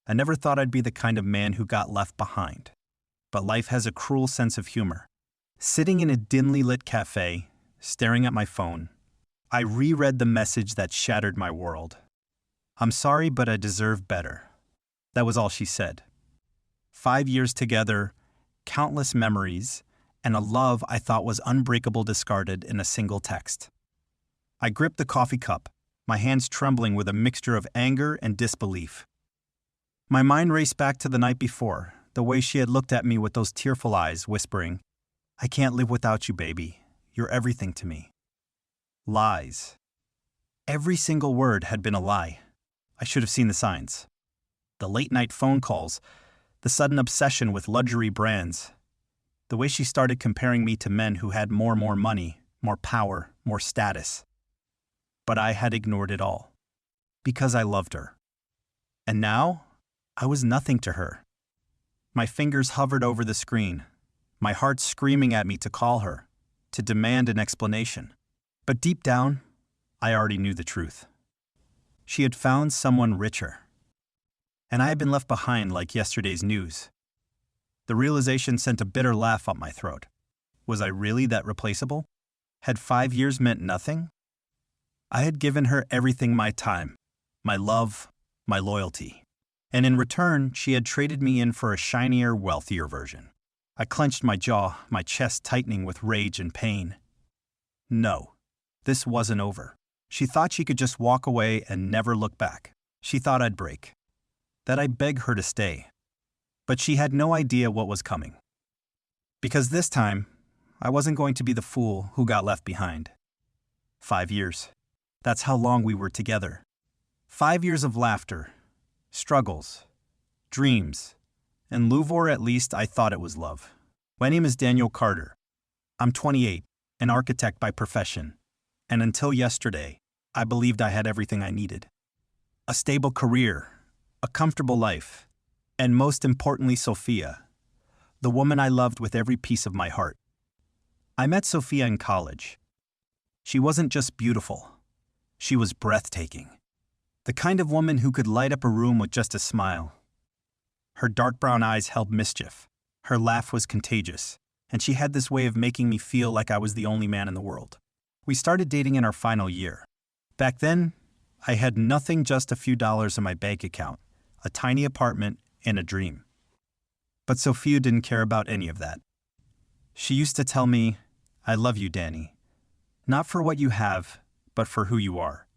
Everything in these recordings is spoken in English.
I never thought I'd be the kind of man who got left behind. But life has a cruel sense of humor. Sitting in a dimly lit cafe, staring at my phone, I reread the message that shattered my world. "I'm sorry, but I deserve better." That was all she said. 5 years together, countless memories, and a love I thought was unbreakable discarded in a single text. I gripped the coffee cup, my hands trembling with a mixture of anger and disbelief. My mind raced back to the night before, the way she had looked at me with those tearful eyes, whispering, "I can't live without you, baby. You're everything to me." Lies. Every single word had been a lie. I should have seen the signs. The late-night phone calls, the sudden obsession with luxury brands, the way she started comparing me to men who had more money, more power, more status. But I had ignored it all. Because I loved her. And now, I was nothing to her. My fingers hovered over the screen, my heart screaming at me to call her, to demand an explanation. But deep down, I already knew the truth. She had found someone richer. And I had been left behind like yesterday's news. The realization sent a bitter laugh up my throat. Was I really that replaceable? Had 5 years meant nothing? I had given her everything: my time, my love, my loyalty. And in return, she had traded me in for a shinier, wealthier version. I clenched my jaw, my chest tightening with rage and pain. No, this wasn't over. She thought she could just walk away and never look back. She thought I'd break, that I'd beg her to stay. But she had no idea what was coming. Because this time, I wasn't going to be the fool who got left behind. 5 years. That's how long we were together. 5 years of laughter, struggles, dreams, and Louvor. At least I thought it was love. My name is Daniel Carter. I'm 28, an architect by profession. And until yesterday, I believed I had everything I needed. A stable career, a comfortable life, and most importantly, Sophia, the woman I loved with every piece of my heart. I met Sophia in college. She wasn't just beautiful. She was breathtaking. The kind of woman who could light up a room with just a smile. Her dark brown eyes held mischief. Her laugh was contagious, and she had this way of making me feel like I was the only man in the world. We started dating in our final year. Back then, I had nothing, just a few dollars in my bank account, a tiny apartment, and a dream. But Sophia didn't care about any of that. She used to tell me, "I love you, Danny. Not for what you have, but for who you are."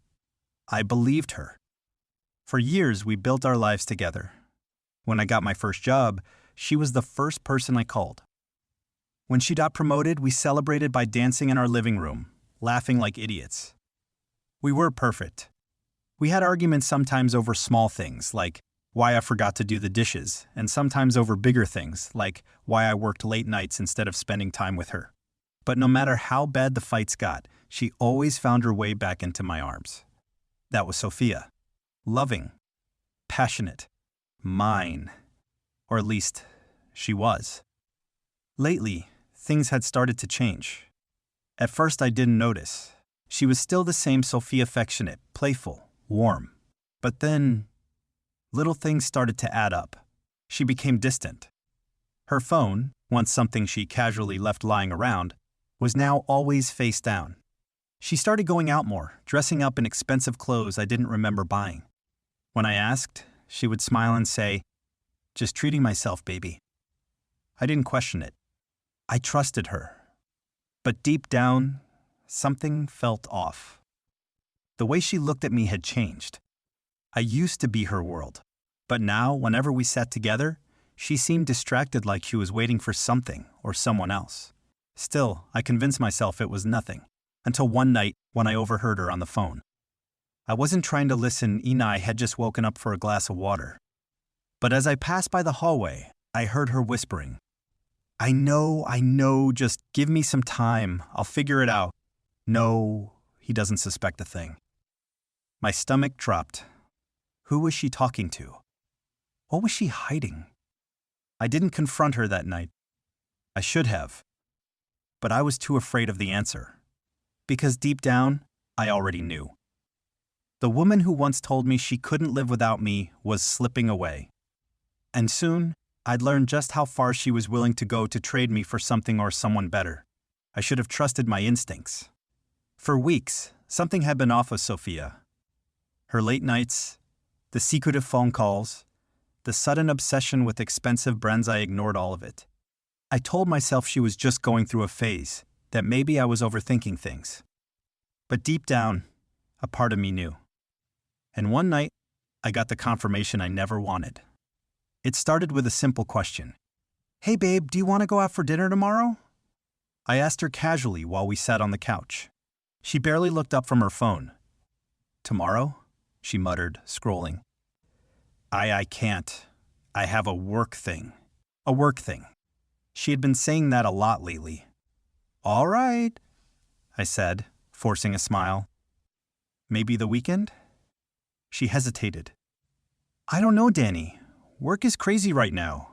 I believed her. For years, we built our lives together. When I got my first job, she was the first person I called. When she got promoted, we celebrated by dancing in our living room, laughing like idiots. We were perfect. We had arguments sometimes over small things, like why I forgot to do the dishes, and sometimes over bigger things, like why I worked late nights instead of spending time with her. But no matter how bad the fights got, she always found her way back into my arms. That was Sophia. Loving, passionate, mine. Or at least, she was. Lately, things had started to change. At first, I didn't notice. She was still the same Sophia, affectionate, playful, warm. But then, little things started to add up. She became distant. Her phone, once something she casually left lying around, was now always face down. She started going out more, dressing up in expensive clothes I didn't remember buying. When I asked, she would smile and say, "Just treating myself, baby." I didn't question it. I trusted her. But deep down, something felt off. The way she looked at me had changed. I used to be her world. But now, whenever we sat together, she seemed distracted, like she was waiting for something or someone else. Still, I convinced myself it was nothing. Until one night, when I overheard her on the phone. I wasn't trying to listen. I had just woken up for a glass of water. But as I passed by the hallway, I heard her whispering, I know, just give me some time. I'll figure it out." No, he doesn't suspect a thing. My stomach dropped. Who was she talking to? What was she hiding? I didn't confront her that night. I should have. But I was too afraid of the answer. Because deep down, I already knew. The woman who once told me she couldn't live without me was slipping away. And soon, I'd learn just how far she was willing to go to trade me for something or someone better. I should have trusted my instincts. For weeks, something had been off with Sophia. Her late nights, the secretive phone calls, the sudden obsession with expensive brands. I ignored all of it. I told myself she was just going through a phase, that maybe I was overthinking things. But deep down, a part of me knew. And one night, I got the confirmation I never wanted. It started with a simple question. "Hey babe, do you want to go out for dinner tomorrow?" I asked her casually while we sat on the couch. She barely looked up from her phone. "Tomorrow?" she muttered, scrolling. I can't. I have a work thing. A work thing. She had been saying that a lot lately. "All right," I said, forcing a smile. "Maybe the weekend?" She hesitated. "I don't know, Danny. Work is crazy right now.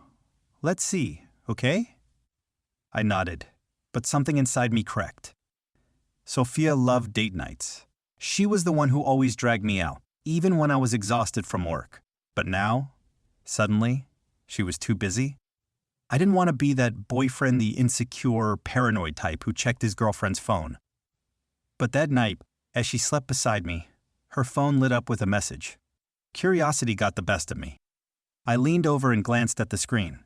Let's see, okay?" I nodded, but something inside me cracked. Sophia loved date nights. She was the one who always dragged me out, even when I was exhausted from work. But now, suddenly, she was too busy. I didn't want to be that boyfriend, the insecure, paranoid type who checked his girlfriend's phone. But that night, as she slept beside me, her phone lit up with a message. Curiosity got the best of me. I leaned over and glanced at the screen.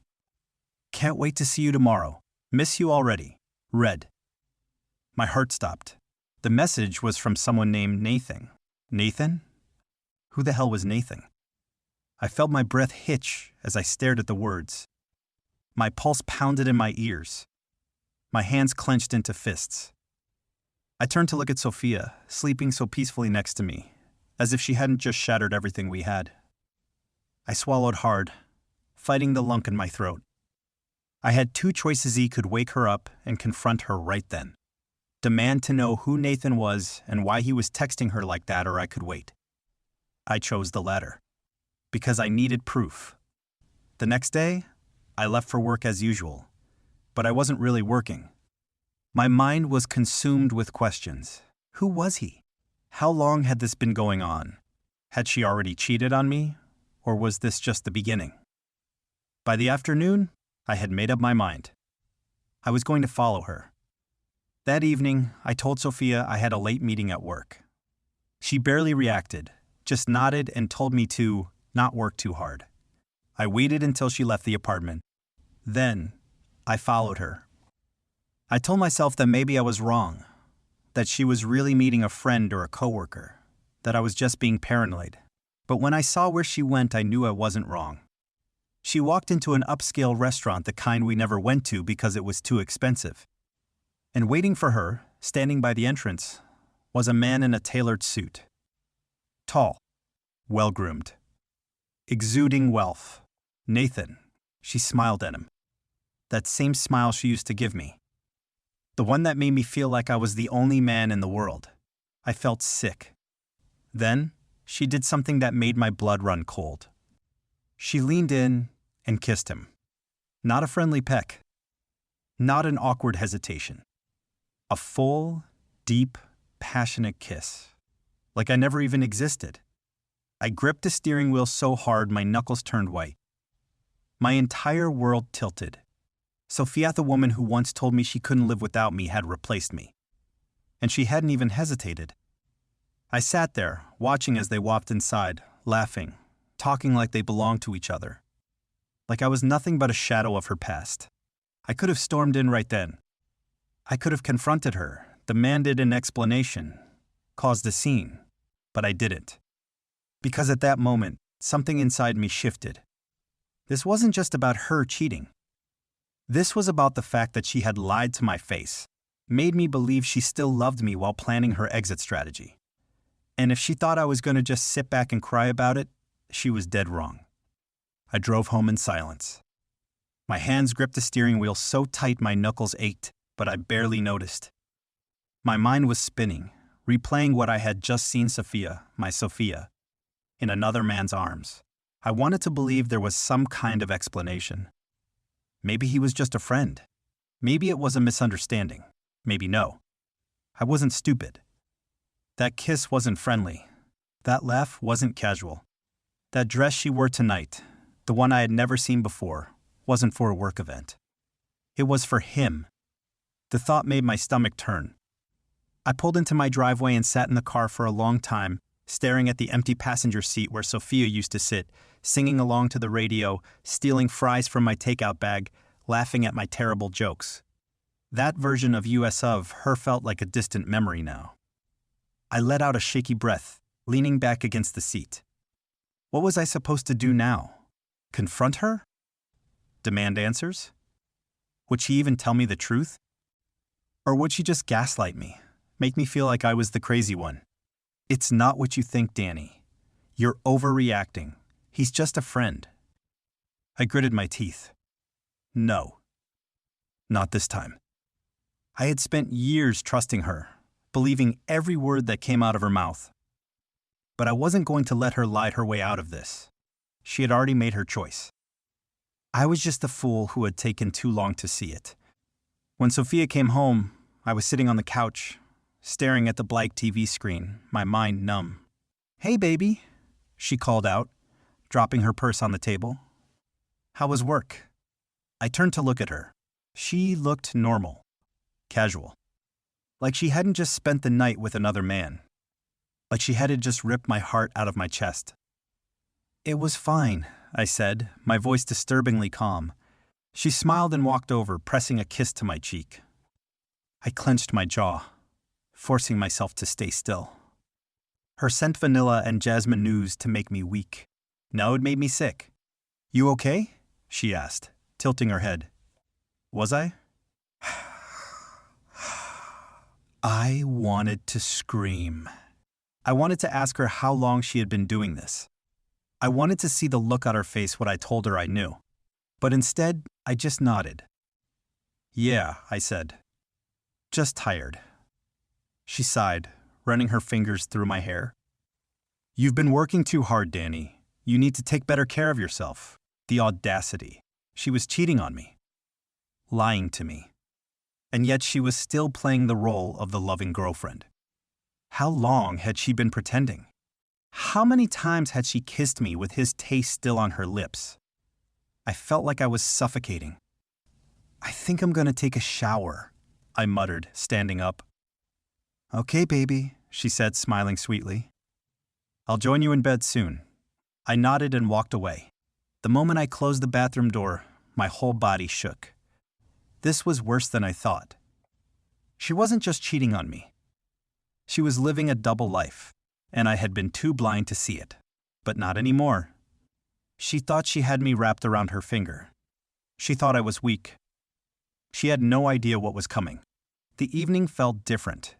"Can't wait to see you tomorrow. Miss you already. Read." My heart stopped. The message was from someone named Nathan. Nathan? Who the hell was Nathan? I felt my breath hitch as I stared at the words. My pulse pounded in my ears. My hands clenched into fists. I turned to look at Sophia, sleeping so peacefully next to me, as if she hadn't just shattered everything we had. I swallowed hard, fighting the lump in my throat. I had two choices. I could wake her up and confront her right then. Demand to know who Nathan was and why he was texting her like that, or I could wait. I chose the latter, because I needed proof. The next day, I left for work as usual, but I wasn't really working. My mind was consumed with questions. Who was he? How long had this been going on? Had she already cheated on me, or was this just the beginning? By the afternoon, I had made up my mind. I was going to follow her. That evening, I told Sophia I had a late meeting at work. She barely reacted, just nodded and told me to not work too hard. I waited until she left the apartment. Then, I followed her. I told myself that maybe I was wrong, that she was really meeting a friend or a coworker, that I was just being paranoid. But when I saw where she went, I knew I wasn't wrong. She walked into an upscale restaurant, the kind we never went to because it was too expensive. And waiting for her, standing by the entrance, was a man in a tailored suit. Tall, well-groomed, exuding wealth. Nathan. She smiled at him. That same smile she used to give me. The one that made me feel like I was the only man in the world. I felt sick. Then, she did something that made my blood run cold. She leaned in and kissed him. Not a friendly peck. Not an awkward hesitation. A full, deep, passionate kiss. Like I never even existed. I gripped the steering wheel so hard my knuckles turned white. My entire world tilted. Sophia, the woman who once told me she couldn't live without me, had replaced me. And she hadn't even hesitated. I sat there, watching as they walked inside, laughing, talking like they belonged to each other. Like I was nothing but a shadow of her past. I could have stormed in right then. I could have confronted her, demanded an explanation, caused a scene, but I didn't. Because at that moment, something inside me shifted. This wasn't just about her cheating. This was about the fact that she had lied to my face, made me believe she still loved me while planning her exit strategy. And if she thought I was going to just sit back and cry about it, she was dead wrong. I drove home in silence. My hands gripped the steering wheel so tight my knuckles ached, but I barely noticed. My mind was spinning, replaying what I had just seen Sophia, my Sophia, in another man's arms. I wanted to believe there was some kind of explanation. Maybe he was just a friend. Maybe it was a misunderstanding. Maybe no. I wasn't stupid. That kiss wasn't friendly. That laugh wasn't casual. That dress she wore tonight, the one I had never seen before, wasn't for a work event. It was for him. The thought made my stomach turn. I pulled into my driveway and sat in the car for a long time, staring at the empty passenger seat where Sophia used to sit, singing along to the radio, stealing fries from my takeout bag, laughing at my terrible jokes. That version of US of her felt like a distant memory now. I let out a shaky breath, leaning back against the seat. What was I supposed to do now? Confront her? Demand answers? Would she even tell me the truth? Or would she just gaslight me, make me feel like I was the crazy one? It's not what you think, Danny. You're overreacting. He's just a friend. I gritted my teeth. No. Not this time. I had spent years trusting her, believing every word that came out of her mouth. But I wasn't going to let her lie her way out of this. She had already made her choice. I was just a fool who had taken too long to see it. When Sophia came home, I was sitting on the couch, staring at the blank TV screen, my mind numb. "Hey, baby," she called out, dropping her purse on the table. "How was work?" I turned to look at her. She looked normal, casual. Like she hadn't just spent the night with another man. Like she hadn't just ripped my heart out of my chest. "It was fine," I said, my voice disturbingly calm. She smiled and walked over, pressing a kiss to my cheek. I clenched my jaw, forcing myself to stay still. Her scent vanilla and jasmine news to make me weak. No, it made me sick. "You okay?" she asked, tilting her head. Was I? I wanted to scream. I wanted to ask her how long she had been doing this. I wanted to see the look on her face when I told her I knew. But instead, I just nodded. "Yeah," I said. "Just tired." She sighed, running her fingers through my hair. "You've been working too hard, Danny. You need to take better care of yourself." The audacity. She was cheating on me. Lying to me. And yet she was still playing the role of the loving girlfriend. How long had she been pretending? How many times had she kissed me with his taste still on her lips? I felt like I was suffocating. "I think I'm gonna take a shower," I muttered, standing up. "Okay, baby," she said, smiling sweetly. "I'll join you in bed soon." I nodded and walked away. The moment I closed the bathroom door, my whole body shook. This was worse than I thought. She wasn't just cheating on me. She was living a double life, and I had been too blind to see it. But not anymore. She thought she had me wrapped around her finger. She thought I was weak. She had no idea what was coming. The evening felt different.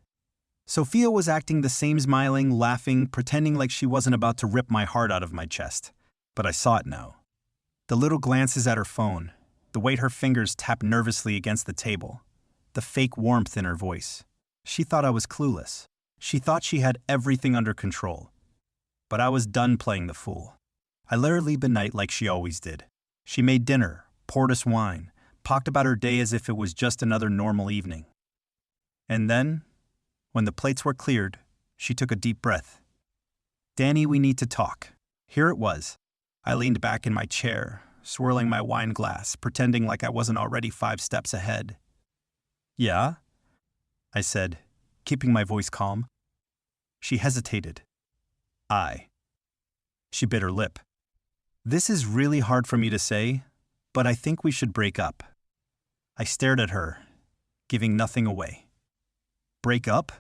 Sophia was acting the same, smiling, laughing, pretending like she wasn't about to rip my heart out of my chest. But I saw it now. The little glances at her phone, the way her fingers tapped nervously against the table, the fake warmth in her voice. She thought I was clueless. She thought she had everything under control. But I was done playing the fool. I let her leave the night like she always did. She made dinner, poured us wine, talked about her day as if it was just another normal evening. And then, when the plates were cleared, she took a deep breath. "Danny, we need to talk." Here it was. I leaned back in my chair, swirling my wine glass, pretending like I wasn't already 5 steps ahead. "Yeah?" I said, keeping my voice calm. She hesitated. She bit her lip. "This is really hard for me to say, but I think we should break up." I stared at her, giving nothing away. "Break up?"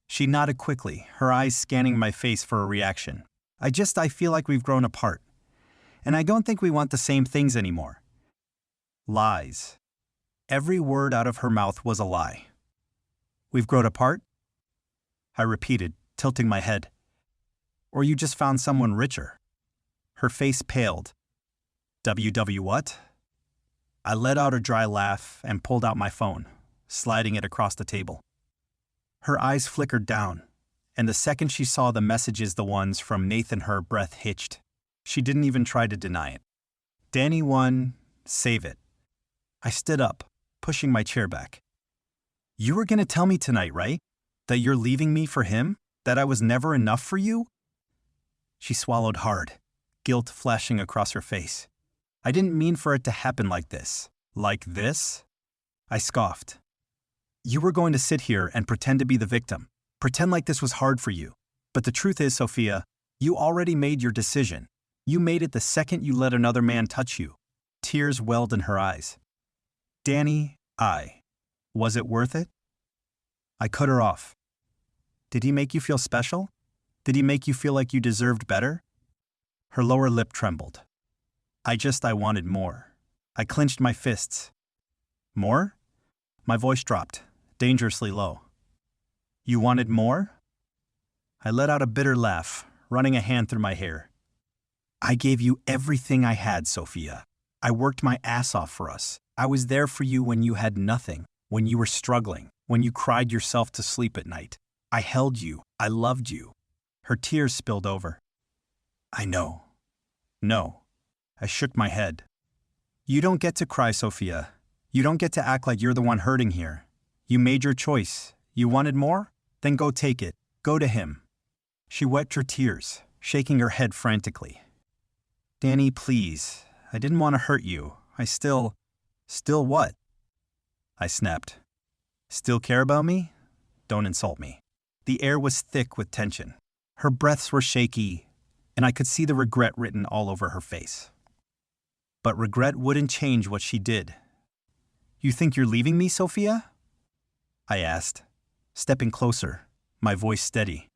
She nodded quickly, her eyes scanning my face for a reaction. I feel like we've grown apart. And I don't think we want the same things anymore." Lies. Every word out of her mouth was a lie. "We've grown apart?" I repeated, tilting my head. "Or you just found someone richer?" Her face paled. "WW what?" I let out a dry laugh and pulled out my phone, sliding it across the table. Her eyes flickered down, and the second she saw the messages, the ones from Nathan, her breath hitched. She didn't even try to deny it. "Danny won, save it." I stood up, pushing my chair back. "You were gonna tell me tonight, right? That you're leaving me for him? That I was never enough for you?" She swallowed hard. guilt flashing across her face. I didn't mean for it to happen like this. Like this? I scoffed. You were going to sit here and pretend to be the victim. Pretend like this was hard for you. But the truth is, Sophia, you already made your decision. You made it the second you let another man touch you. Tears welled in her eyes. Danny, was it worth it? I cut her off. Did he make you feel special? Did he make you feel like you deserved better? Her lower lip trembled. I wanted more. I clenched my fists. More? My voice dropped, dangerously low. You wanted more? I let out a bitter laugh, running a hand through my hair. I gave you everything I had, Sophia. I worked my ass off for us. I was there for you when you had nothing, when you were struggling, when you cried yourself to sleep at night. I held you. I loved you. Her tears spilled over. I know. No. I shook my head. You don't get to cry, Sophia. You don't get to act like you're the one hurting here. You made your choice. You wanted more? Then go take it. Go to him. She wiped her tears, shaking her head frantically. Danny, please. I didn't want to hurt you. I still what? I snapped. Still care about me? Don't insult me. The air was thick with tension. Her breaths were shaky, and I could see the regret written all over her face. But regret wouldn't change what she did. You think you're leaving me, Sophia? I asked, stepping closer, my voice steady.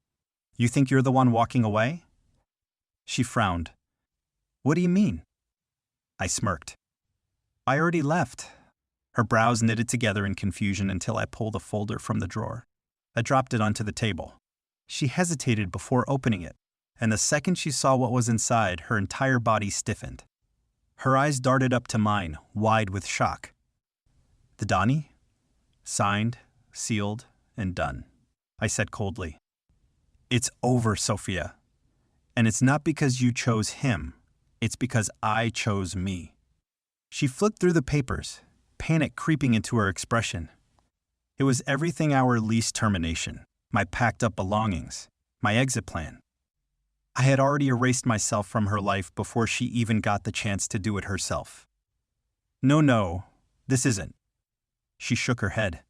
You think you're the one walking away? She frowned. What do you mean? I smirked. I already left. Her brows knitted together in confusion until I pulled a folder from the drawer. I dropped it onto the table. She hesitated before opening it, and the second she saw what was inside, her entire body stiffened. Her eyes darted up to mine, wide with shock. The Donnie? Signed, sealed, and done, I said coldly. It's over, Sophia. And it's not because you chose him. It's because I chose me. She flipped through the papers, panic creeping into her expression. It was everything our lease termination, my packed up belongings, my exit plan. I had already erased myself from her life before she even got the chance to do it herself. No, this isn't. She shook her head.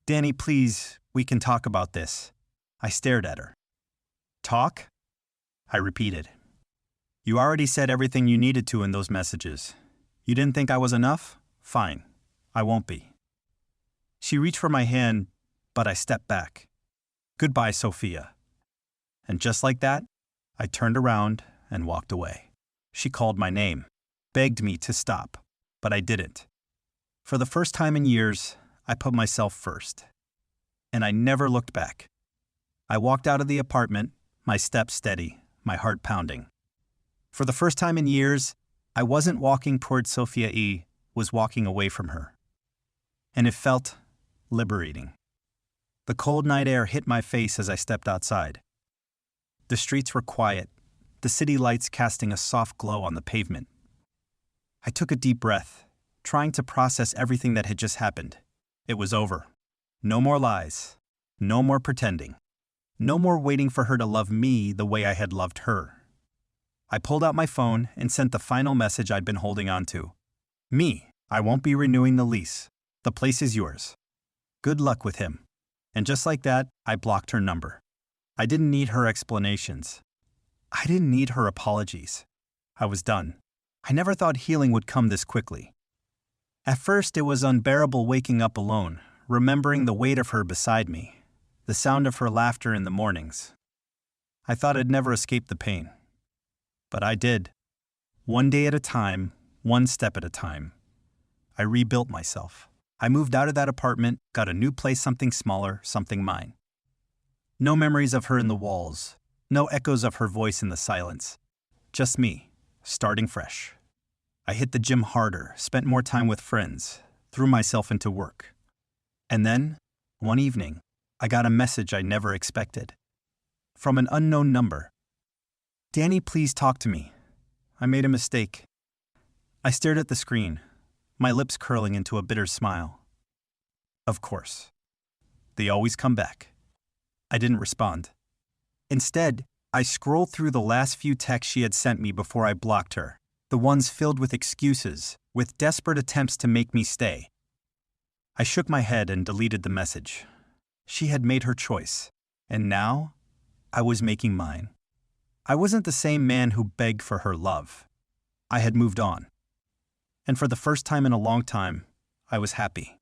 Danny, please, we can talk about this. I stared at her. Talk? I repeated. You already said everything you needed to in those messages. You didn't think I was enough? Fine. I won't be. She reached for my hand, but I stepped back. Goodbye, Sophia. And just like that, I turned around and walked away. She called my name, begged me to stop, but I didn't. For the first time in years, I put myself first. And I never looked back. I walked out of the apartment, my steps steady, my heart pounding. For the first time in years, I wasn't walking toward Sophia E., was walking away from her. And it felt liberating. The cold night air hit my face as I stepped outside. The streets were quiet, the city lights casting a soft glow on the pavement. I took a deep breath, trying to process everything that had just happened. It was over. No more lies. No more pretending. No more waiting for her to love me the way I had loved her. I pulled out my phone and sent the final message I'd been holding on to. Me, I won't be renewing the lease. The place is yours. Good luck with him. And just like that, I blocked her number. I didn't need her explanations. I didn't need her apologies. I was done. I never thought healing would come this quickly. At first, it was unbearable waking up alone, remembering the weight of her beside me, the sound of her laughter in the mornings. I thought I'd never escape the pain. But I did. One day at a time, one step at a time. I rebuilt myself. I moved out of that apartment, got a new place, something smaller, something mine. No memories of her in the walls, no echoes of her voice in the silence. Just me, starting fresh. I hit the gym harder, spent more time with friends, threw myself into work. And then, one evening, I got a message I never expected. From an unknown number. Danny, please talk to me. I made a mistake. I stared at the screen, my lips curling into a bitter smile. Of course. They always come back. I didn't respond. Instead, I scrolled through the last few texts she had sent me before I blocked her, the ones filled with excuses, with desperate attempts to make me stay. I shook my head and deleted the message. She had made her choice, and now I was making mine. I wasn't the same man who begged for her love. I had moved on. And for the first time in a long time, I was happy.